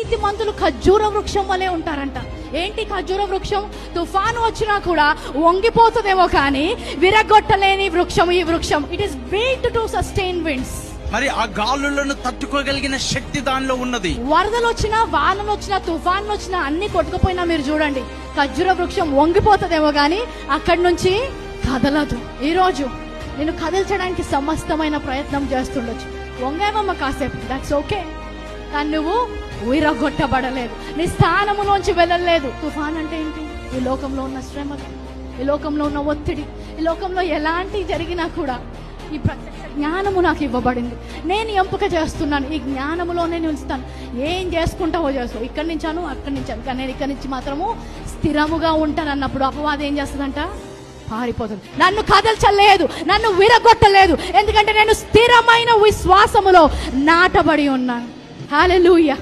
నీతిమంతులు ఖర్జూర వృక్షం వలె ఉంటారంట. ఏంటి ఖర్జూర వృక్షం? తుఫాను వచ్చినా కూడా వంగిపోతుందేమో కానీ విరగొట్టలేని వృక్షం ఈ వృక్షం. It is built to sustain winds. మరి ఆ గాలులను తట్టుకోగలిగిన శక్తి దానిలో ఉన్నది. వరదలు వచ్చినా, వానలు వచ్చినా, తుఫాన్లు వచ్చినా అన్ని కొట్టుకుపోయినా మీరు చూడండి, ఖర్జూర వృక్షం వంగిపోతుందేమో కానీ అక్కడి నుంచి కదలదు. ఈరోజు నేను కదిల్చడానికి సమస్తమైన ప్రయత్నం చేస్తుండొచ్చు. వంగేవమ్మ కాసేపు, దట్స్ ఓకే, కానీ నువ్వు విరగొట్టబడలేదు, నీ స్థానములోంచి వెళ్ళలేదు. తుఫాన్ అంటే ఏంటి? ఈ లోకంలో ఉన్న శ్రమలు, ఈ లోకంలో ఉన్న ఒత్తిడి, ఈ లోకంలో ఎలాంటి జరిగినా కూడా ఈ ప్రత్యక్ష జ్ఞానము నాకు ఇవ్వబడింది. నేను ఎంపిక చేస్తున్నాను, ఈ జ్ఞానములోనే నిలుస్తాను. ఏం చేసుకుంటావో చేసుకో, ఇక్కడి నుంచాను అక్కడి నుంచాను, కానీ నేను ఇక్కడి నుంచి మాత్రము స్థిరముగా ఉంటాను అన్నప్పుడు అపవాదం ఏం చేస్తుందంట? పారిపోతుంది. నన్ను కదల్చలేదు, నన్ను విరగొట్టలేదు, ఎందుకంటే నేను స్థిరమైన విశ్వాసములో నాటబడి ఉన్నాను. హల్లెలూయా.